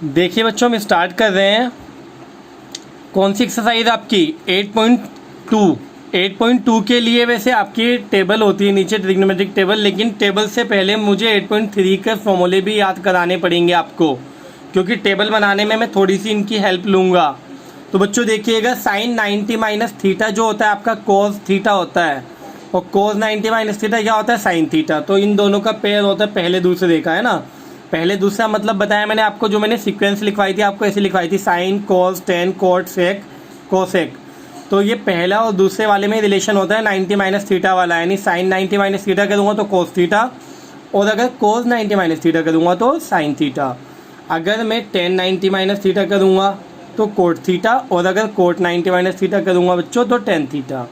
देखिए बच्चों, हम स्टार्ट कर रहे हैं। कौन सी एक्सरसाइज आपकी 8.2। 8.2 के लिए वैसे आपकी टेबल होती है नीचे, ट्रिग्नोमेट्रिक टेबल, लेकिन टेबल से पहले मुझे 8.3 के फॉर्मूले भी याद कराने पड़ेंगे आपको, क्योंकि टेबल बनाने में मैं थोड़ी सी इनकी हेल्प लूँगा। तो बच्चों देखिएगा, साइन 90 माइनस थीटा जो होता है आपका कोस थीटा होता है, और कोस 90 माइनस थीटा क्या होता है, साइन थीटा। तो इन दोनों का पेयर होता है पहले दूसरे का, है ना। पहले दूसरा मतलब बताया मैंने आपको, जो मैंने सीक्वेंस लिखवाई थी आपको ऐसे लिखवाई थी, sine cos tan cot sec cosec. तो ये पहला और दूसरे वाले में रिलेशन होता है 90 माइनस थीटा वाला, यानी साइन 90 माइनस थीटा करूँगा तो कोस थीटा, और अगर कोस 90 माइनस थीटा करूँगा तो साइन थीटा। अगर मैं टेन 90 माइनस थीटा करूँगा तो कोट थीटा, और अगर कोट 90 माइनस थीटा करूँगा बच्चों तो टेन थीटा।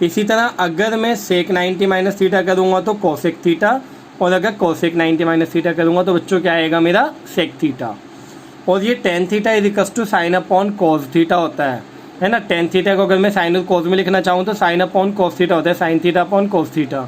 इसी तरह अगर मैं सेक 90 माइनस थीटा करूँगा तो कोसेक थीटा, और अगर कोसेक 90 माइनस थीटा करूँगा तो बच्चों क्या आएगा मेरा, सेक थीटा। और ये tan theta is equals to sine upon cos theta होता है ना। टेन थीटा को अगर मैं साइन और कोस में लिखना चाहूँ तो साइन अपॉन कोस थीटा होता है, sine theta upon cos theta.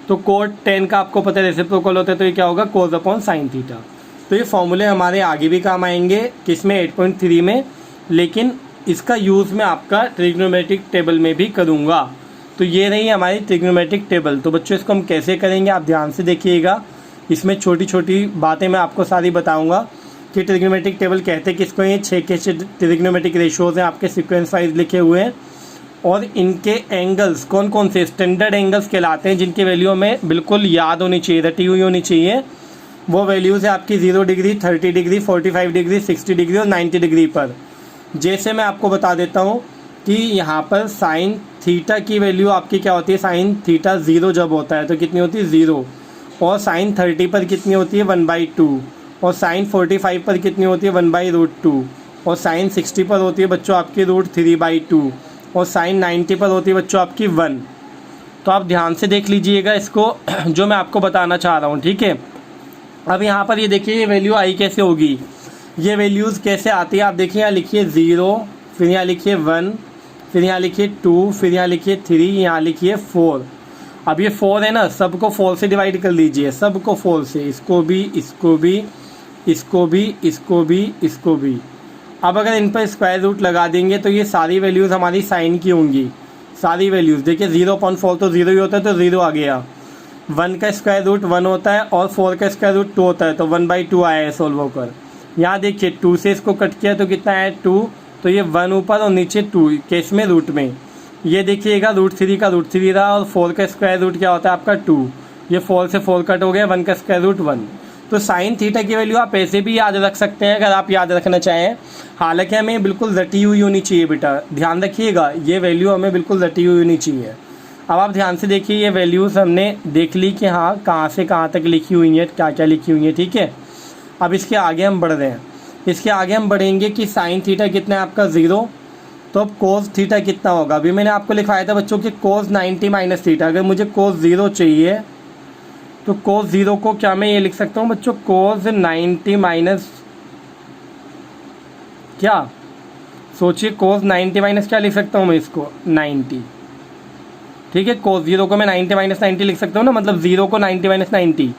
तो कोट टेन का आपको पता है रेसिप्रोकल होता है, तो ये क्या होगा, कोस अपॉन साइन थीटा। तो ये फॉर्मूले हमारे आगे भी काम आएंगे, किसमें, 8.3 में, लेकिन इसका यूज़ मैं आपका ट्रिग्नोमेट्रिक टेबल में भी करूँगा। तो ये रही हमारी ट्रिग्नोमेट्रिक टेबल। तो बच्चों इसको हम कैसे करेंगे आप ध्यान से देखिएगा, इसमें छोटी छोटी बातें मैं आपको सारी बताऊंगा कि ट्रिग्नोमेट्रिक टेबल कहते किसको। ये 6 के ट्रिग्नोमेट्रिक रेशियोज़ हैं आपके सीक्वेंस वाइज लिखे हुए हैं, और इनके एंगल्स कौन कौन से स्टैंडर्ड एंगल्स कहलाते हैं, जिनकी वैल्यू हमें बिल्कुल याद होनी चाहिए, रटी हुई होनी चाहिए। वो वैल्यूज़ है आपकी 0 डिग्री, 30 डिग्री, 45 डिग्री, 60 डिग्री और 90 डिग्री पर। जैसे मैं आपको बता देता हूँ कि यहाँ पर साइन थीटा की वैल्यू आपकी क्या होती है, साइन थीटा 0 जब होता है तो कितनी होती है, 0। और साइन 30 पर कितनी होती है, 1/2। और साइन 45 पर कितनी होती है, 1/√2। और साइन 60 पर होती है बच्चों आपकी √3/2। और साइन 90 पर होती है बच्चों आपकी 1। तो आप ध्यान से देख लीजिएगा इसको जो मैं आपको बताना चाह रहा हूँ, ठीक है। अब यहाँ पर ये देखिए ये वैल्यू आई कैसे होगी, ये वैल्यूज़ कैसे आती है आप देखिए। यहाँ लिखिए 0, फिर यहाँ लिखिए 1, फिर यहाँ लिखिए 2, फिर यहाँ लिखिए 3, यहाँ लिखिए 4। अब ये 4 है ना, सबको 4 से डिवाइड कर लीजिए, सबको 4 से, इसको भी, इसको भी, इसको भी, इसको भी, इसको भी। अब अगर इन पर स्क्वायर रूट लगा देंगे तो ये सारी वैल्यूज़ हमारी साइन की होंगी, सारी वैल्यूज़। देखिए 0/4 तो 0 ही होता है, तो 0 आ गया। 1 का स्क्वायर रूट 1 होता है, और 4 का स्क्वायर रूट 2 होता है, तो 1/2 आया है सोल्व होकर। यहाँ देखिए 2 से इसको कट किया तो कितना है, 2। तो ये 1 ऊपर और नीचे 2, केस में रूट में। ये देखिएगा √3 का √3 रहा, और 4 का स्क्वायर रूट क्या होता है आपका 2। ये 4 से 4 कट हो गया, 1 का स्क्वायर रूट 1। तो साइन थीटा की वैल्यू आप ऐसे भी याद रख सकते हैं अगर आप याद रखना चाहें। हालांकि हमें बिल्कुल रटी हुई होनी चाहिए बेटा, ध्यान रखिएगा, ये वैल्यू हमें बिल्कुल रटी हुई होनी चाहिए। अब आप ध्यान से देखिए, ये वैल्यूज़ हमने देख ली कि हाँ कहाँ से कहाँ तक लिखी हुई हैं, क्या क्या लिखी हुई हैं, ठीक है। अब इसके आगे हम बढ़ रहे हैं, इसके आगे हम बढ़ेंगे कि साइन थीटा कितना है आपका 0, तो अब कोस थीटा कितना होगा। अभी मैंने आपको लिखवाया था बच्चों कि कोस 90 माइनस थीटा। अगर मुझे कोस 0 चाहिए तो कोस 0 को क्या मैं ये लिख सकता हूँ बच्चों, कोस 90 माइनस, क्या सोचिए, कोस 90 माइनस क्या लिख सकता हूँ मैं इसको, 90, ठीक है। कोस 0 को मैं 90 माइनस 90 लिख सकता हूँ ना, मतलब 0 को 90 माइनस 90।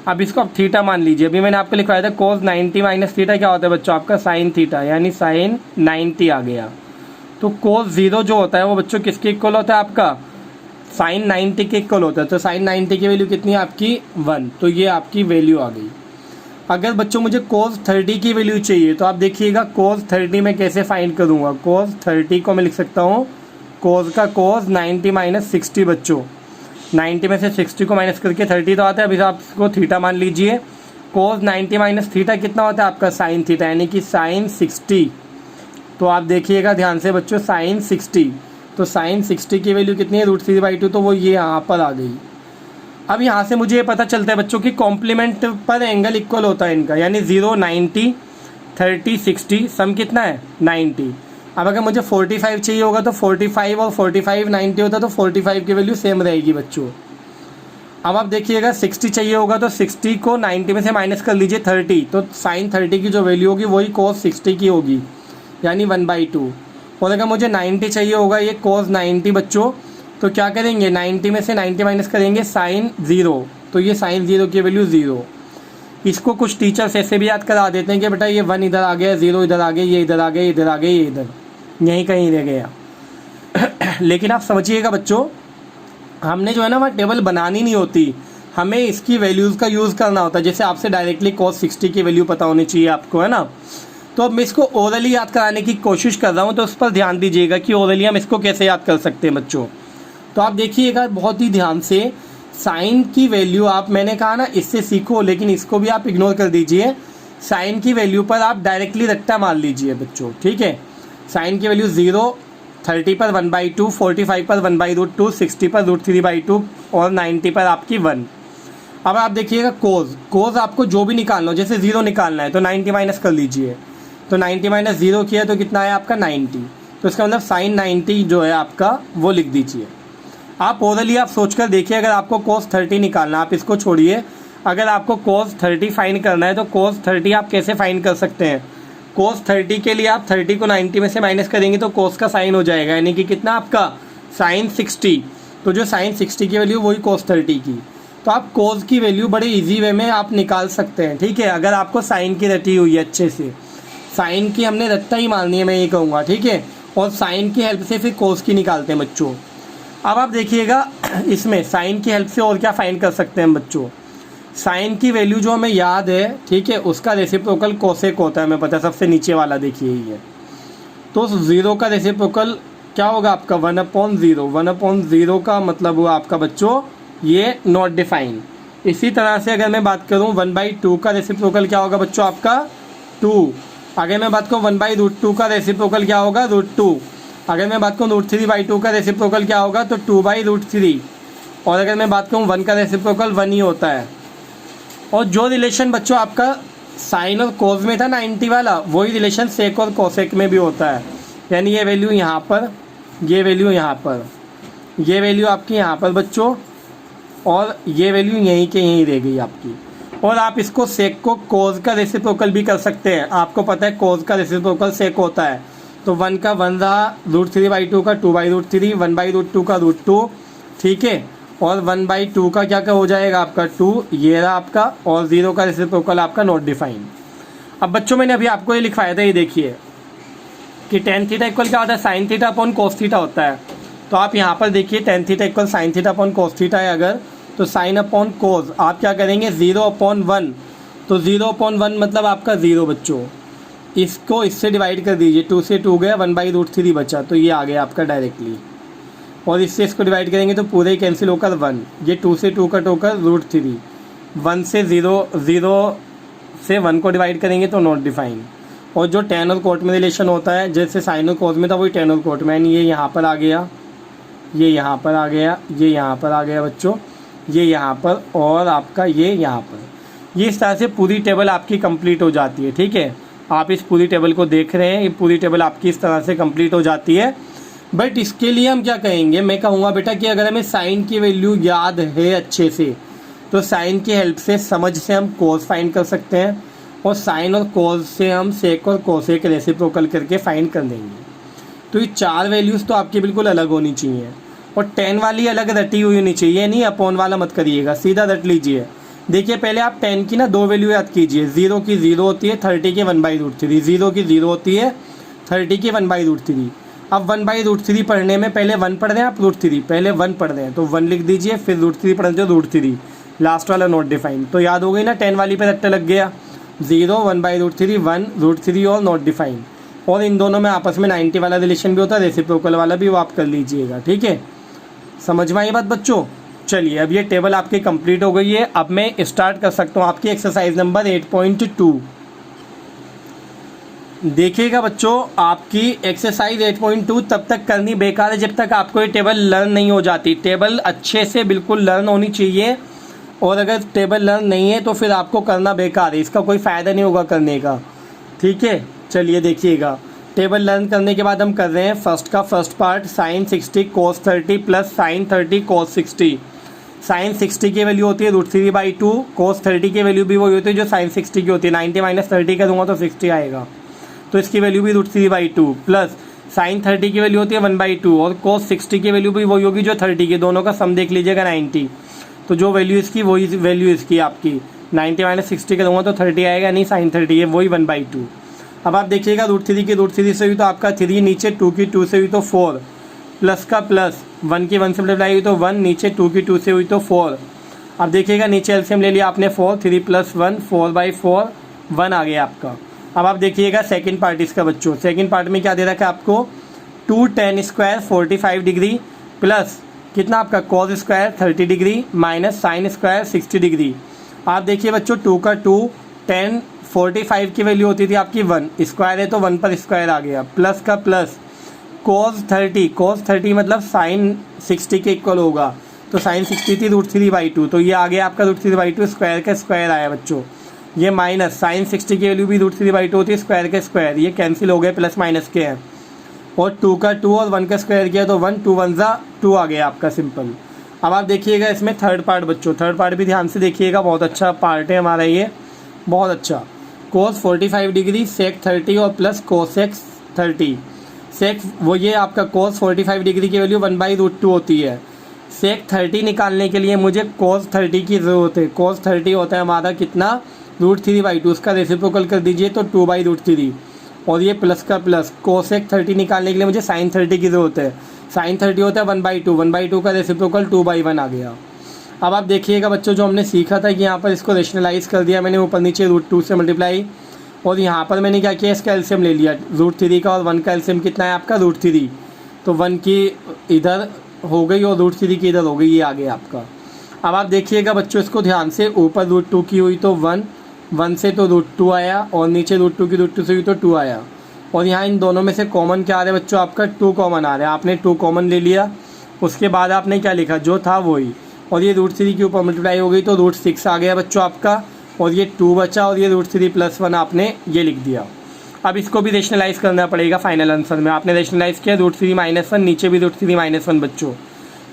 अब इसको आप थीटा मान लीजिए। अभी मैंने आपको लिखवाया था कोस 90 माइनस थीटा क्या होता है बच्चों, आपका साइन थीटा, यानी साइन 90 आ गया। तो कोस 0 जो होता है वो बच्चों किसके इक्वल होता है, आपका साइन 90 के इक्वल होता है। तो साइन 90 की वैल्यू कितनी है आपकी, 1। तो ये आपकी वैल्यू आ गई। अगर बच्चों मुझे कोस 30 की वैल्यू चाहिए तो आप देखिएगा कोस 30 में कैसे फाइंड करूँगा। कोस 30 को मैं लिख सकता हूँ, कोस का कोस 90 माइनस 60 बच्चों, 90 में से 60 को माइनस करके 30 तो आता है। अभी आप इसको थीटा मान लीजिए। कोस 90 माइनस थीटा कितना होता है आपका, साइन थीटा, यानी कि साइन 60। तो आप देखिएगा ध्यान से बच्चों, साइन 60। तो साइन 60 की वैल्यू कितनी है, √3/2, तो वो ये यहाँ पर आ गई। अब यहाँ से मुझे ये पता चलता है बच्चों कि कॉम्प्लीमेंट पर एंगल इक्वल होता है इनका, यानी 0, 90, 30, 60, सम कितना है, 90। अब अगर मुझे 45 चाहिए होगा तो 45 और 45 90 होता, तो 45 की वैल्यू सेम रहेगी बच्चों। अब आप देखिएगा 60 चाहिए होगा तो 60 को 90 में से माइनस कर लीजिए 30, तो साइन 30 की जो वैल्यू होगी वही कोस 60 की होगी, यानी 1/2। और अगर मुझे 90 चाहिए होगा, ये कोस 90 बच्चों, तो क्या करेंगे, 90 में से 90 माइनस करेंगे साइन 0, तो ये साइन 0 की वैल्यू 0। इसको कुछ टीचर्स ऐसे भी याद करा देते हैं कि बेटा ये 1 इधर आ गया, 0 इधर आ गया, ये इधर आ गया, इधर आ गया, ये इधर, यहीं कहीं रह गया। लेकिन आप समझिएगा बच्चों, हमने जो है ना वह टेबल बनानी नहीं होती, हमें इसकी वैल्यूज़ का यूज़ करना होता है। जैसे आपसे डायरेक्टली cos 60 की वैल्यू पता होनी चाहिए आपको, है ना। तो अब मैं इसको ओरली याद कराने की कोशिश कर रहा हूँ, तो उस पर ध्यान दीजिएगा कि ओरली हम इसको कैसे याद कर सकते हैं बच्चों। तो आप देखिएगा बहुत ही ध्यान से, साइन की वैल्यू आप, मैंने कहा ना इससे सीखो, लेकिन इसको भी आप इग्नोर कर दीजिए। साइन की वैल्यू पर आप डायरेक्टली रट्टा मार लीजिए बच्चों, ठीक है। साइन की वैल्यू 0, 30 पर 1/2, 45 पर 1/√2, 60 पर √3/2 और 90 पर आपकी 1। अब आप देखिएगा कोज आपको जो भी निकालना हो, जैसे 0 निकालना है तो 90 माइनस कर लीजिए, तो 90 माइनस 0 किया तो कितना है आपका 90। तो इसका मतलब साइन 90 जो है आपका वो लिख दीजिए। आप ओरली आप सोचकर देखिए, अगर आपको cos 30 निकालना, आप इसको छोड़िए, अगर आपको cos 30 फाइंड करना है तो cos 30 आप कैसे फाइंड कर सकते हैं। cos 30 के लिए आप 30 को 90 में से माइनस करेंगे तो cos का साइन हो जाएगा, यानी कि कितना आपका साइन 60। तो जो साइन 60 की वैल्यू वही cos 30 की। तो आप cos की वैल्यू बड़े ईजी वे में आप निकाल सकते हैं, ठीक है। अगर आपको साइन की रटी हुई है अच्छे से, साइन की हमने रट्टा ही मारनी है, मैं ये कहूँगा, ठीक है। और साइन की हेल्प से फिर cos की निकालते हैं बच्चों। अब आप देखिएगा इसमें साइन की हेल्प से और क्या फाइंड कर सकते हैं बच्चों। साइन की वैल्यू जो हमें याद है, ठीक है, उसका रेसिप्रोकल कोसेक होता है, हमें पता है, सबसे नीचे वाला देखिए ही है। तो 0 का रेसिप्रोकल क्या होगा आपका 1/0। 1/0 का मतलब हुआ आपका बच्चों ये नॉट डिफाइन। इसी तरह से अगर मैं बात करूँ 1/2 का रेसिप्रोकल क्या होगा बच्चों आपका 2। अगर मैं बात करूँ 1/√2 का रेसिप्रोकल क्या होगा √2। अगर मैं बात करूँ √3/2 का रेसिप्रोकल क्या होगा तो 2/√3। और अगर मैं बात करूँ 1 का रेसिप्रोकल 1 ही होता है। और जो रिलेशन बच्चों आपका साइन और कोस में था 90 वाला, वही रिलेशन सेक और कोसेक में भी होता है। यानी ये वैल्यू यहाँ पर, ये वैल्यू यहाँ पर, ये वैल्यू आपकी यहाँ पर बच्चों, और ये वैल्यू यहीं के यहीं रह गई आपकी। और आप इसको सेक को कोस का रेसिप्रोकल भी कर सकते हैं। आपको पता है कोस का रेसिप्रोकल सेक होता है, तो 1 का 1 रहा, √3/2 का 2/√3, 1/√2 का √2, ठीक है। और 1/2 का क्या हो जाएगा आपका 2, ये रहा आपका। और 0 का रेसिप्रोकल आपका नॉट डिफाइन। अब बच्चों मैंने अभी आपको ये लिखवाया था, ये देखिए कि tan थीटा इक्वल क्या होता है, sine theta upon cos theta होता है। तो आप यहाँ पर देखिए tan theta equal sine theta upon cos theta है अगर, तो साइन अपॉन कोस आप क्या करेंगे 0/1। तो 0/1 मतलब आपका 0 बच्चों। इसको इससे डिवाइड कर दीजिए, 2 से 2 गया, 1/√3 बचा, तो ये आ गया आपका डायरेक्टली। और इससे इसको डिवाइड करेंगे तो पूरे ही कैंसिल होकर 1, ये 2 से 2 कट होकर √3, 1 से 0 से 1 को डिवाइड करेंगे तो नॉट डिफाइन। और जो tan और कोट में रिलेशन होता है, जैसे साइन और कोस में था वही tan और कोट में, यानी ये यहाँ पर आ गया, ये यहाँ पर आ गया, ये यहाँ पर आ गया बच्चों, ये यहाँ पर, और आपका ये यहाँ पर। ये इस तरह से पूरी टेबल आपकी कंप्लीट हो जाती है, ठीक है। आप इस पूरी टेबल को देख रहे हैं, ये पूरी टेबल आपकी इस तरह से कंप्लीट हो जाती है। बट इसके लिए हम क्या कहेंगे, मैं कहूँगा बेटा कि अगर हमें साइन की वैल्यू याद है अच्छे से, तो साइन की हेल्प से, समझ से हम कोस फाइंड कर सकते हैं, और साइन और कोस से हम सेक और कोसेक रेसिप्रोकल करके फाइंड कर देंगे। तो ये 4 वैल्यूज़ तो आपकी बिल्कुल अलग होनी चाहिए, और tan वाली अलग रटी हुई होनी चाहिए, नहीं अपॉन वाला मत करिएगा, सीधा रट लीजिए। देखिए पहले आप tan की ना 2 वैल्यू याद कीजिए, 0 की 0 होती है, 30 की 1/√3, 0 की 0 होती है, 30 की 1/√3। अब 1/√3 पढ़ने में पहले 1 पढ़ रहे हैं आप, √3 पहले 1 पढ़ रहे हैं तो 1 लिख दीजिए, फिर √3 पढ़ते हो √3, लास्ट वाला नॉट डिफाइन। तो याद हो गई ना, tan वाली पे रट्टा लग गया, 0, 1/√3, 1, √3 और नॉट डिफाइन। और इन दोनों में आपस में 90 वाला रिलेशन भी होता है, रेसिप्रोकल वाला भी, वो आप कर लीजिएगा, ठीक है। समझ में आई बात बच्चों। चलिए अब ये टेबल आपकी कंप्लीट हो गई है। अब मैं स्टार्ट कर सकता हूँ आपकी एक्सरसाइज नंबर 8.2। देखिएगा बच्चों, आपकी एक्सरसाइज 8.2 तब तक करनी बेकार है जब तक आपको ये टेबल लर्न नहीं हो जाती। टेबल अच्छे से बिल्कुल लर्न होनी चाहिए, और अगर टेबल लर्न नहीं है तो फिर आपको करना बेकार है, इसका कोई फ़ायदा नहीं होगा करने का, ठीक है। चलिए देखिएगा, टेबल लर्न करने के बाद हम कर रहे हैं फर्स्ट का first part, sine 60 cos 30 plus sine 30 cos 60। Sine 60 की वैल्यू होती है √3/2, cos 30 की वैल्यू भी वही होती है जो साइन 60 की होती है। 90 माइनस 30 का दूंगा तो 60 आएगा, तो इसकी वैल्यू भी √3/2 प्लस साइन 30 की वैल्यू होती है 1/2, और cos 60 की वैल्यू भी वही होगी जो 30 की, दोनों का सम देख लीजिएगा 90। तो जो वैल्यू इसकी वही वैल्यू इसकी आपकी 90 माइनस 60 करूँगा तो 30 आएगा, नहीं साइन 30 है, वही 1/2। अब आप देखिएगा √3 की √3 से हुई तो आपका 3, नीचे 2 की 2 से हुई तो 4, प्लस का प्लस 1 की 1 से मल्टीप्लाई हुई तो 1, नीचे 2 की 2 से हुई तो 4। अब देखिएगा नीचे एलसीएम ले लिया आपने 4, 3 + 1 4/4 1 आ गया आपका। अब आप देखिएगा सेकंड पार्ट इसका बच्चों, सेकंड पार्ट में क्या दे रखा है आपको 2 tan स्क्वायर 45 डिग्री प्लस कितना आपका cos square 30 degree minus sine square 60 degree. आप देखिए बच्चों 2 का 2 tan 45 की वैल्यू होती थी आपकी 1, स्क्वायर है तो 1 पर स्क्वायर आ गया, प्लस का प्लस cos 30 मतलब साइन 60 के इक्वल होगा, तो साइन 60 थी √3/2, तो ये आ गया आपका √3/2, स्क्वायर का स्क्वायर आया बच्चों। ये माइनस साइन 60 की वैल्यू भी √3/2 होती है, स्क्वायर का स्क्वायर, ये कैंसिल हो गए, प्लस माइनस के हैं, और 2 का 2 और 1 का स्क्वायर किया तो 1, 2 1 ज़ा 2 आ गया आपका सिंपल। अब आप देखिएगा इसमें थर्ड पार्ट बच्चों, थर्ड पार्ट भी ध्यान से देखिएगा, बहुत अच्छा पार्ट है हमारा ये, बहुत अच्छा। cos 45 डिग्री sec 30 और प्लस cosec 30, सेक वो ये आपका cos 45 डिग्री की वैल्यू 1/√2 होती है। सेक 30 निकालने के लिए मुझे cos 30 की ज़रूरत है, cos 30 होता है हमारा कितना √3/2, उसका रेसिप्रोकल कर दीजिए तो 2/√3, और ये प्लस का प्लस cosec 30 निकालने के लिए मुझे sin 30 की ज़रूरत है, sin 30 होता है 1/2 का रेसिप्रोकल 2/1 आ गया। अब आप देखिएगा बच्चों जो हमने सीखा था कि यहाँ पर इसको रेशनलाइज़ कर दिया मैंने, ऊपर नीचे √2 से मल्टीप्लाई, और यहाँ पर मैंने क्या किया इसका एलसीएम ले लिया, √3 का और 1 का एलसीएम कितना है आपका √3, तो 1 की इधर हो गई और √3 की इधर हो गई, ये आ गया आपका। अब आप देखिएगा बच्चों इसको ध्यान से, ऊपर √2 की हुई तो 1, 1 से तो √2 आया, और नीचे √2 की √2 से हुई तो 2 आया, और यहाँ इन दोनों में से कॉमन क्या आ रहा है बच्चों आपका 2 कॉमन आ रहा है, आपने 2 कॉमन ले लिया, उसके बाद आपने क्या लिखा जो था वही, और ये √3 के ऊपर मल्टीप्लाई हो गई तो √6 आ गया बच्चों आपका, और ये 2 बचा, और ये √3 + 1 आपने ये लिख दिया। अब इसको भी रेशनलाइज़ करना पड़ेगा फाइनल आंसर में, आपने रेशनलाइज़ किया √3 - 1, नीचे भी √3 - 1 बच्चों,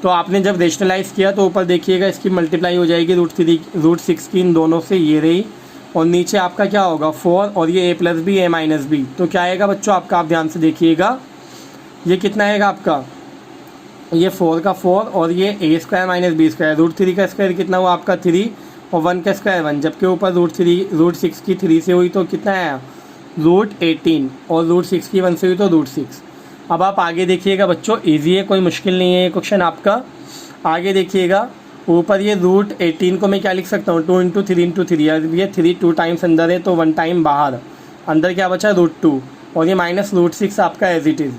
तो आपने जब रेशनलाइज़ किया तो ऊपर देखिएगा इसकी मल्टीप्लाई हो जाएगी √6 की इन दोनों से, ये रही, और नीचे आपका क्या होगा 4, और ये a + b a - b, तो क्या आएगा बच्चों आपका, आप ध्यान से देखिएगा ये कितना आएगा आपका, ये 4 का 4, और ये a² - b², √3 का स्क्वायर कितना हुआ आपका 3, और 1 का स्क्वायर 1, जबकि ऊपर √6 की 3 से हुई तो कितना आया √18, और √6 की 1 से हुई तो √6। अब आप आगे देखिएगा बच्चों, इजी है, कोई मुश्किल नहीं है ये क्वेश्चन आपका। आगे देखिएगा ऊपर ये √18 को मैं क्या लिख सकता हूँ 2 × 3 × 3, ये 3 2 टाइम्स अंदर है तो 1 टाइम बाहर, अंदर क्या बचा √2, और ये माइनस √6 आपका एज इट इज़,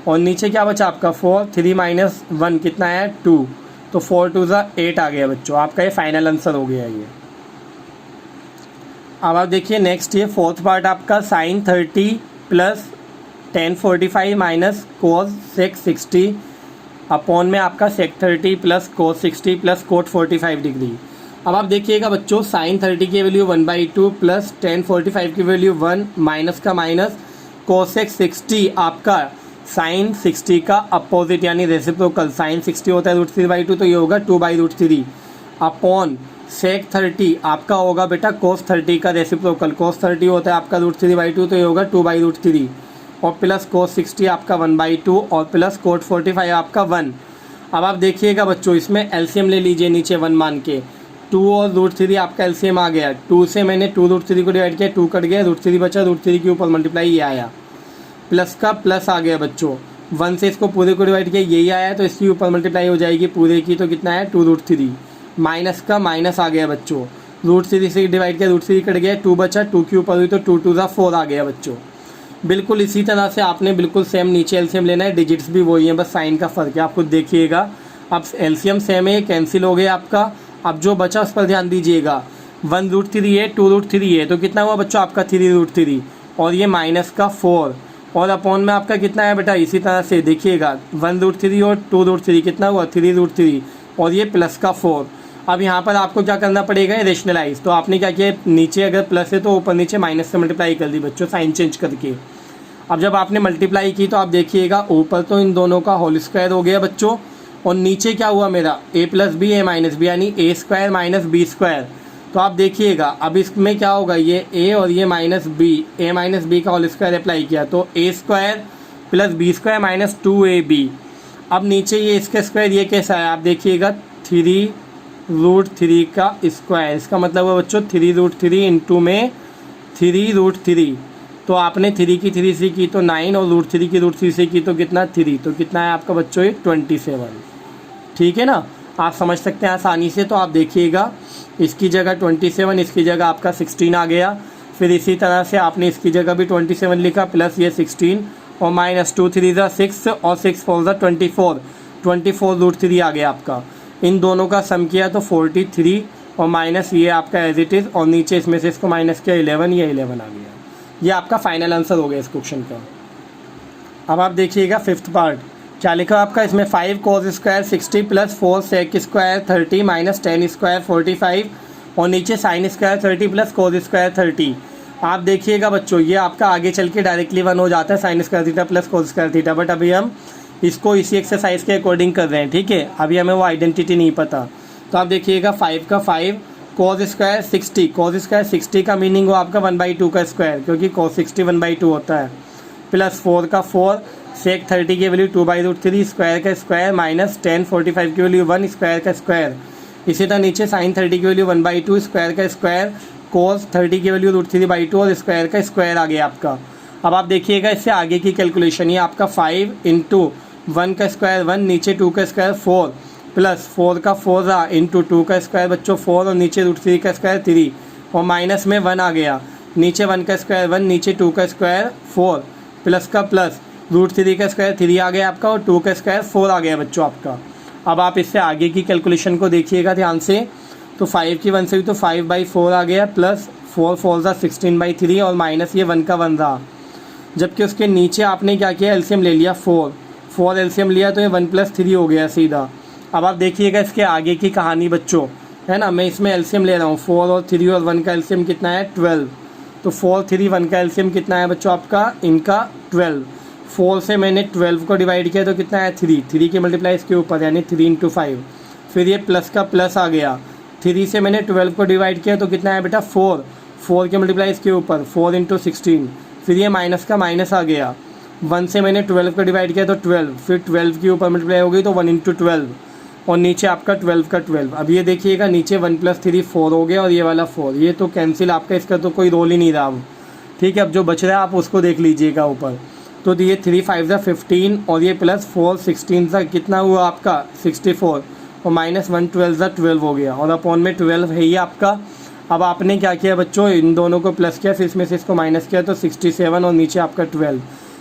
और नीचे क्या बचा आपका 4, 3 - 1 कितना है 2, तो 4 2 ज़ा 8 आ गया बच्चों, आपका ये फाइनल आंसर हो गया ये। अब आप देखिए नेक्स्ट ये फोर्थ पार्ट आपका sin 30 + tan 45 minus cos 60 upon में आपका sec 30 + cos 60 + cot 45 डिग्री। अब आप देखिएगा बच्चों sin 30 की वैल्यू 1/2 प्लस tan 45 की वैल्यू 1, माइनस का माइनस cosec 60 आपका sin 60 का अपोजिट यानी रेसिप्रोकल, sin 60 होता है √3/2 तो ये होगा 2/√3 अपॉन sec 30 आपका होगा बेटा cos 30 का रेसिप्रोकल, cos 30 होता है आपका √3/2 तो ये होगा 2/√3, और प्लस cos 60 आपका 1/2, और प्लस cot 45 आपका 1। अब आप देखिएगा बच्चों इसमें एलसीएम ले लीजिए नीचे 1 मान के, 2 और √3 आपका एलसीएम आ गया, 2 से मैंने 2 √3 को डिवाइड किया, 2 कट गया, √3 बचा, √3 के ऊपर मल्टीप्लाई ये आया, प्लस का प्लस आ गया बच्चों, 1 से इसको पूरे को डिवाइड किया यही आया, तो इसके ऊपर मल्टीप्लाई हो जाएगी पूरे की, तो कितना है 2 √3, माइनस का माइनस आ गया बच्चों, √3 से डिवाइड किया, √3 कट गया, 2 बचा, 2 के ऊपर हुई तो 2 2 ज़ा 4 आ गया बच्चों। बिल्कुल इसी तरह से आपने बिल्कुल सेम नीचे एलसीएम लेना है, डिजिट्स भी वही हैं, बस साइन का फ़र्क है, आप खुद देखिएगा। अब एलसीएम सेम है, कैंसिल हो गया आपका। अब जो बचा उस पर ध्यान दीजिएगा, 1 √3 है, 2 √3 है, तो कितना हुआ बच्चों आपका 3 √3, और ये माइनस का 4, और अपॉन में आपका कितना है बेटा, इसी तरह से देखिएगा 1 √3 और 2 √3 कितना हुआ 3 √3, और ये प्लस का 4। अब यहाँ पर आपको क्या करना पड़ेगा, रेशनलाइज, तो आपने क्या किया, नीचे अगर प्लस है तो ऊपर नीचे माइनस से मल्टीप्लाई कर दी बच्चों, साइन चेंज करके। अब जब आपने मल्टीप्लाई की तो आप देखिएगा ऊपर तो इन दोनों का होल स्क्वायर हो गया बच्चों, और नीचे क्या हुआ मेरा a + b a - b यानी a² - b²। तो आप देखिएगा अब इसमें क्या होगा, ये a और ये -b, a - b का होल स्क्वायर अप्लाई किया तो a² + b² - 2ab। अब नीचे ये इसका स्क्वायर, ये कैसा है आप देखिएगा 3 3 का स्क्वायर। इसका मतलब है बच्चों 3√3 इंटू में 3√3। तो आपने 3 की 3 से की तो 9 और √3 की √3 से की तो कितना 3। तो कितना है आपका बच्चों ये 27। ठीक है ना, आप समझ सकते हैं आसानी से। तो आप देखिएगा इसकी जगह 27, इसकी जगह आपका 16 आ गया। फिर इसी तरह से आपने इसकी जगह भी 27 लिखा प्लस ये 16 और माइनस 2 3 ज़ा 6 और 6 4 ज़ा 24। 24√3 आ गया आपका। इन दोनों का सम किया तो 43 और माइनस ये आपका एज इट इज़ और नीचे इसमें से इसको माइनस किया 11, ये 11 आ गया। ये आपका फाइनल आंसर हो गया इस क्वेश्चन का। अब आप देखिएगा फिफ्थ पार्ट क्या लिखा आपका इसमें 5 cos square 60 plus 4 sec square 30 minus 10 square 45 और नीचे sine square 30 plus cos square 30। आप देखिएगा बच्चों ये आपका आगे चल के डायरेक्टली 1 हो जाता है sine square theta plus cos square theta, but अभी हम इसको इसी एक्सरसाइज के अकॉर्डिंग कर रहे हैं। ठीक है, अभी हमें वो आइडेंटिटी नहीं पता। तो आप देखिएगा 5 का 5 cos स्क्वायर 60, cos स्क्वायर 60 का मीनिंग हो आपका 1/2 का स्क्वायर, क्योंकि cos 60 1/2 होता है, प्लस 4 का 4 सेक 30 की वैल्यू 2/√3 स्क्वायर का स्क्वायर माइनस 10 45 की वैल्यू 1 स्क्वायर का स्क्वायर। इसी तरह नीचे साइन 30 की वैल्यू 1/2 स्क्वायर का स्क्वायर कोस 30 की वैल्यू √3/2 और स्क्वायर का स्क्वायर आ गया आपका। अब आप देखिएगा इससे आगे की कैलकुलेशन, ये आपका 5 इंटू 1 का स्क्वायर 1 नीचे 2 का स्क्वायर 4 प्लस 4 का 4 रहा इंटू 2 का स्क्वायर बच्चों 4 और नीचे √3 का स्क्वायर 3 और माइनस में 1 आ गया, नीचे 1 का स्क्वायर 1 नीचे 2 का स्क्वायर 4 प्लस का प्लस √3 का स्क्वायर 3 आ गया आपका और 2 का स्क्वायर 4 आ गया बच्चों आपका। अब आप इससे आगे की कैलकुलेशन को देखिएगा ध्यान से। तो 5 की 1 से हुई तो 5/4 आ गया प्लस 4 4 ज़ा 16/3 और माइनस ये 1 का 1 रहा। जबकि उसके नीचे आपने क्या किया एलसीएम ले लिया 4 एलसीएम लिया तो ये 1 + 3 हो गया सीधा। अब आप देखिएगा इसके आगे की कहानी बच्चों, है ना। मैं इसमें एलसीएम ले रहा हूँ 4 और 3 और 1 का एलसीएम कितना है 12। तो 4 3 1 का एलसीएम कितना है बच्चों आपका इनका 12। 4 से मैंने 12 को डिवाइड किया तो कितना है 3 के मल्टीप्लाई इसके ऊपर यानी 3 × 5। फिर ये प्लस का प्लस आ गया, 3 से मैंने 12 को डिवाइड किया तो कितना है बेटा 4 के मल्टीप्लाई इसके ऊपर 4 × 16। फिर ये माइनस का माइनस आ गया, 1 से मैंने 12 को डिवाइड किया तो 12, फिर 12 के ऊपर मल्टीप्लाई हो गई तो 1 × 12 और नीचे आपका 12 का 12। अब ये देखिएगा नीचे 1 + 3 4 हो गया और ये वाला 4, ये तो कैंसिल आपका, इसका तो कोई रोल ही नहीं रहा अब। ठीक है, अब जो बच रहा है आप उसको देख लीजिएगा ऊपर। तो ये 3 5 ज़ा 15 और ये प्लस 4 16 ज़ा कितना हुआ आपका 64 और माइनस 1 12 ज़ा 12 हो गया और अपॉन में 12 है ये आपका। अब आपने क्या किया बच्चों इन दोनों को प्लस किया फिर इसमें से इसको माइनस किया तो 67 और नीचे आपका 12,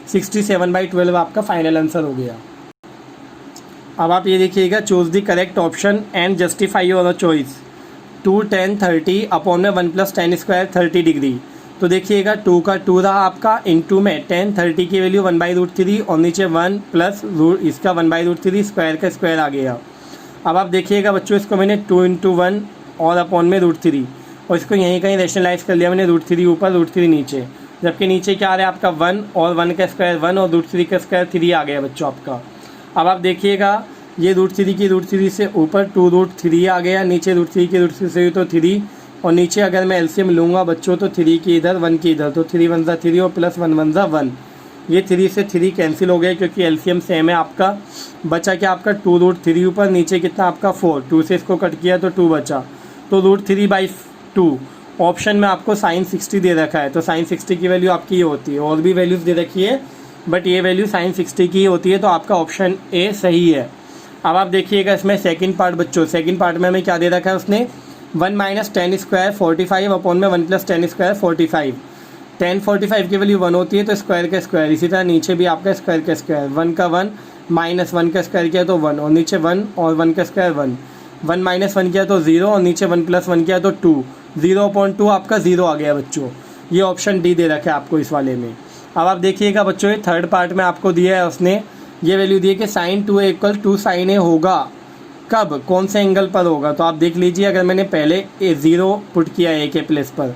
67/12 आपका फाइनल आंसर हो गया। अब आप ये देखिएगा choose the correct option and justify your choice. 2 10 30 upon में 1 + 10 स्क्वायर 30 डिग्री। तो देखिएगा 2 का 2 रहा आपका इंटू में 10 30 की वैल्यू 1/√3 और नीचे 1 प्लस इसका 1/√3 स्क्वायर का स्क्वायर आ गया। अब आप देखिएगा बच्चों इसको मैंने 2 × 1 और अपॉन में √3 और इसको यहीं कहीं रेशनलाइज कर लिया मैंने, √3 ऊपर √3 नीचे, जबकि नीचे क्या आ रहा है आपका 1 और 1 का स्क्वायर 1 और √3 का स्क्वायर 3 आ गया बच्चों आपका। अब आप देखिएगा ये √3 की √3 से ऊपर 2√3 आ गया, नीचे √3 की √3 से तो 3 और नीचे अगर मैं एलसीएम लूँगा बच्चों तो 3 की इधर 1 की इधर, तो 3 1 ज़ा 3 और प्लस 1 1 ज़ा 1। ये 3 से 3 कैंसिल हो गए क्योंकि एलसीएम सेम है आपका। बचा क्या आपका 2√3 ऊपर, नीचे कितना आपका 4, 2 से इसको कट किया तो 2 बचा, तो √3/2। ऑप्शन में आपको साइन 60 दे रखा है, तो साइन 60 की वैल्यू आपकी ये होती है, और भी वैल्यूज़ दे रखी है बट ये वैल्यू साइन 60 की होती है, तो आपका ऑप्शन ए सही है। अब आप देखिएगा इसमें सेकंड पार्ट बच्चों, सेकंड पार्ट में हमें क्या दे रखा है उसने 1 - 10 स्क्वायर 45 अपॉन में 1 + 10 स्क्वायर 45। 10 45 की वैल्यू 1 होती है तो स्क्वायर का स्क्वायर, इसी तरह नीचे भी आपका स्क्वायर का स्क्वायर, 1 का 1 माइनस 1 का स्क्वायर किया तो 1 और नीचे 1 और 1 का स्क्वायर 1, 1 - 1 किया तो 0 और नीचे 1 + 1 किया तो 2, 0/2 आपका 0 आ गया बच्चों। ये ऑप्शन डी दे रखा है आपको इस वाले में। अब आप देखिएगा बच्चों ये थर्ड पार्ट में आपको दिया है उसने ये वैल्यू दी है कि sin 2a = 2 sin a होगा कब, कौन से एंगल पर होगा। तो आप देख लीजिए अगर मैंने पहले 0 पुट किया a के प्लेस पर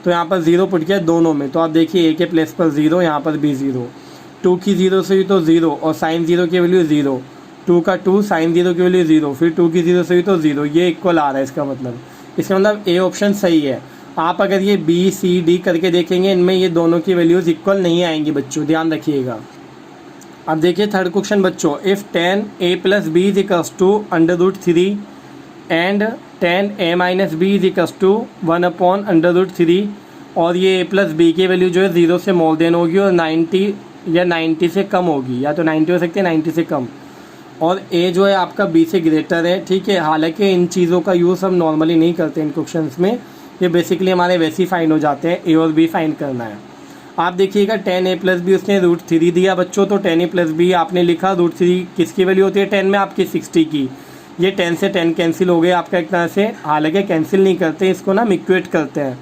तो यहाँ पर 0 पुट किया दोनों में, तो आप देखिए a के प्लेस पर 0 यहाँ पर भी 0, 2 की 0 से हुई तो 0 और sin 0 की वैल्यू 0, 2 का 2 sin 0 की वैल्यू 0, फिर 2 की 0 से हुई तो 0, ये इक्वल आ रहा है इसका मतलब ए ऑप्शन सही है। आप अगर ये बी सी डी करके देखेंगे इनमें ये दोनों की वैल्यूज़ इक्वल नहीं आएंगी बच्चों, ध्यान रखिएगा। अब देखिए थर्ड क्वेश्चन बच्चों, if 10a + b = √3 and ten a minus b is equals to 1/√3 और ये ए प्लस बी की वैल्यू जो है 0 से मोर देन होगी और 90 या 90 से कम होगी, या तो 90 हो सकती है 90 से कम, और ए जो है आपका बी से ग्रेटर है। ठीक है, हालांकि इन चीज़ों का यूज़ हम नॉर्मली नहीं करते इन क्वेश्चंस में, ये बेसिकली हमारे वैसे ही फाइंड हो जाते हैं, ए और बी फाइंड करना है। आप देखिएगा 10a प्लस बी उसने √3 दिया बच्चों, तो 10a प्लस बी आपने लिखा, √3 किसकी वैल्यू होती है 10 में आपकी 60 की, ये 10 से 10 कैंसिल हो गए आपका एक तरह से, हालांकि कैंसिल नहीं करते इसको ना, हम इक्वेट करते हैं,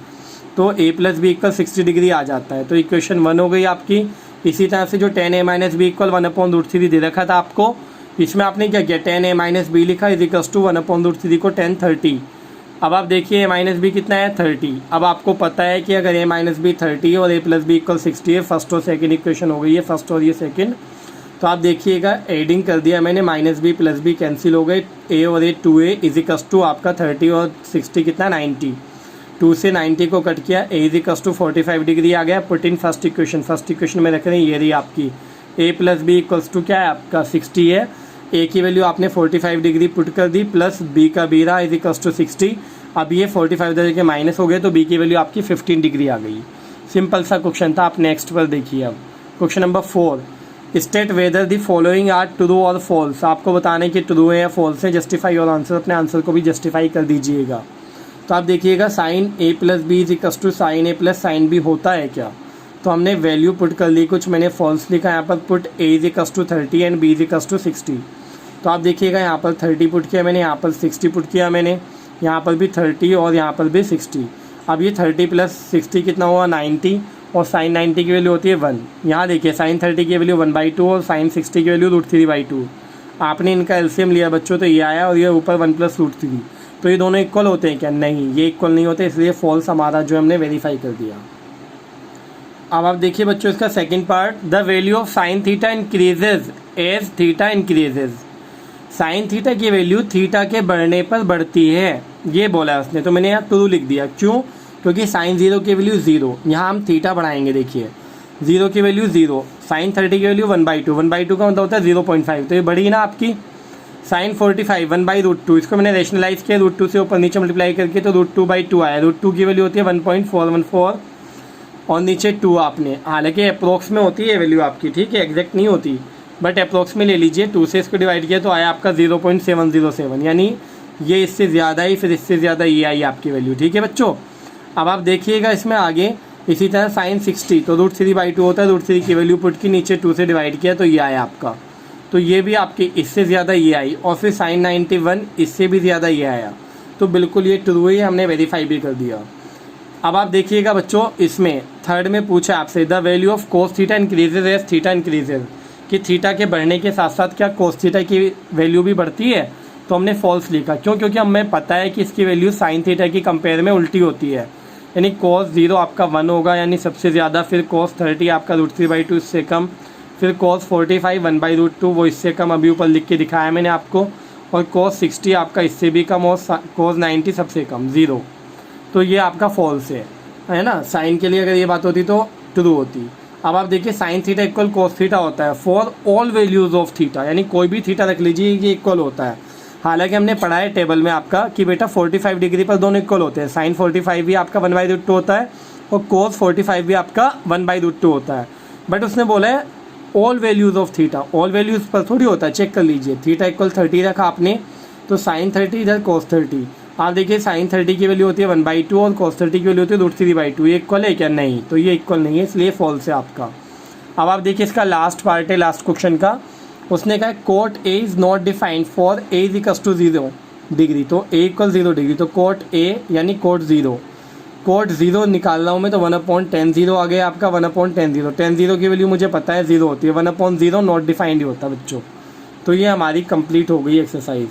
तो a plus B equal 60 degree आ जाता है, तो इक्वेशन 1 हो गई आपकी। इसी तरह से जो 10a माइनस बी इक्वल 1/√3 दे रखा था आपको, इसमें आपने क्या किया 10a माइनस बी लिखा इज इक्वल्स टू 1/√3 को 10 30। अब आप देखिए a माइनस बी कितना है 30। अब आपको पता है कि अगर a माइनस बी 30 और a प्लस बी इक्वल 60 है, फर्स्ट और सेकंड इक्वेशन हो गई है, फर्स्ट और ये सेकंड। तो आप देखिएगा एडिंग कर दिया मैंने, minus b plus b cancel हो गए, a और a 2a is equals to आपका 30 और 60 कितना 90, 2 से 90 को कट किया, a is equals to 45 degree आ गया। पुट इन फर्स्ट इक्वेशन में रख रहे हैं, ये रही आपकी a plus b equals to क्या है आपका 60 है, a की वैल्यू आपने 45 डिग्री पुट कर दी, प्लस b का b रहा इज इक्वल्स टू 60। अब ये 45 डिग्री के माइनस हो गए, तो b की वैल्यू आपकी 15 डिग्री आ गई। सिंपल सा क्वेश्चन था। आप नेक्स्ट पर देखिए अब question number 4, state whether the following are true और फॉल्स। आपको बताना है कि ट्रू है या फॉल्स है, जस्टिफाई और आंसर, अपने आंसर को भी जस्टिफाई कर दीजिएगा। तो आप देखिएगा sine a plus b is equals to sine a plus sine b होता है क्या, तो हमने वैल्यू पुट कर ली, कुछ मैंने फॉल्स लिखा यहाँ पर, put a is equals to 30 and b is equals to 60। तो आप देखिएगा यहाँ पर 30 पुट किया मैंने, यहाँ पर 60 पुट किया मैंने, यहाँ पर भी 30 और यहाँ पर भी 60। अब ये 30 प्लस 60 कितना हुआ 90, और साइन 90 की वैल्यू होती है 1। यहाँ देखिए साइन 30 की वैल्यू 1/2 और साइन 60 की वैल्यू √3/2। आपने इनका एलसीएम लिया बच्चों, तो ये आया, और ये ऊपर 1 + √3। तो ये दोनों इक्वल होते हैं क्या, नहीं ये इक्वल नहीं होते, इसलिए फॉल्स हमारा जो हमने वेरीफाई कर दिया। अब आप देखिए बच्चों इसका second part, the value of sine theta increases as theta increases. Sine theta की वैल्यू थीटा के बढ़ने पर बढ़ती है, ये बोला है उसने, तो मैंने यहाँ ट्रू लिख दिया। क्यों, क्योंकि साइन 0 की वैल्यू 0, यहाँ हम थीटा बढ़ाएंगे, देखिए 0 की वैल्यू 0, साइन 30 की वैल्यू 1/2, 1/2 का मतलब होता है 0.5, तो ये बढ़ी ना आपकी। साइन 45 1/√2, इसको मैंने रेशनलाइज किया, √2 से ऊपर नीचे मल्टीप्लाई करके, तो √2/2 आया। √2 की वैल्यू होती है 1.414 और नीचे 2 आपने, हालांकि अप्रोक्स में होती है वैल्यू आपकी, ठीक है, एग्जैक्ट नहीं होती, बट अप्रोक्स में ले लीजिए। 2 से इसको डिवाइड किया तो आया आपका 0.707, यानी ये इससे ज़्यादा ही, फिर इससे ज़्यादा ये आई आपकी वैल्यू। ठीक है बच्चों, अब आप देखिएगा इसमें आगे इसी तरह साइन 60, तो √3/2 होता है, √3 की वैल्यू पुट की, नीचे 2 से डिवाइड किया तो ये आया आपका, तो ये भी आपकी इससे ज़्यादा ये आई, और फिर साइन 91 इससे भी ज़्यादा ये आया, तो बिल्कुल ये ट्रू ही हमने वेरीफाई भी कर दिया। अब आप देखिएगा बच्चों इसमें थर्ड में पूछा आपसे, the value of cos theta increases as theta increases, कि थीटा के बढ़ने के साथ साथ क्या कोस थीटा की वैल्यू भी बढ़ती है, तो हमने फॉल्स लिखा। क्यों, क्योंकि हमें पता है कि इसकी वैल्यू साइन थीटा की कंपेयर में उल्टी होती है, यानी कोस 0 आपका 1 होगा, यानी सबसे ज़्यादा, फिर कोस 30 आपका √3/2 इससे कम, फिर कोस 45 1/√2 वो इससे कम, अभी ऊपर लिख के दिखाया मैंने आपको, और कोस 60 आपका इससे भी कम, और कोस 90 सबसे कम 0। तो ये आपका फॉल्स है ना। साइन के लिए अगर ये बात होती तो ट्रू होती। अब आप देखिए साइन थीटा इक्वल कोस थीटा होता है for all values of theta, यानी कोई भी थीटा रख लीजिए ये इक्वल होता है। हालांकि हमने पढ़ा है टेबल में आपका कि बेटा 45 डिग्री पर दोनों इक्वल होते हैं, साइन 45 भी आपका 1/√2 होता है और कोस 45 भी आपका 1/√2 होता है, बट उसने बोला है all values of theta, all values पर थोड़ी होता है, चेक कर लीजिए। थीटा इक्वल 30 रखा आपने, तो साइन 30 इधर कोस 30, आप देखिए साइन 30 की वैल्यू होती है 1/2 और कोस 30 की वैल्यू होती है √3/2, ये इक्वल है क्या, नहीं, तो ये इक्वल नहीं है, इसलिए फॉल्स है आपका। अब आप देखिए इसका लास्ट पार्ट है लास्ट क्वेश्चन का, उसने कहा cot a is not defined for a is equals to 0 degree, तो ए इक्वल 0 डिग्री, तो कोट ए यानी कोट 0, कोट 0 निकाल रहा हूँ मैं, तो 1/10 0 आ गया आपका, 1/10 0, 10 0 की वैल्यू मुझे पता है 0 होती है, 1/0 नॉट डिफाइंड ही होता है बच्चों। तो ये हमारी कंप्लीट हो गई एक्सरसाइज।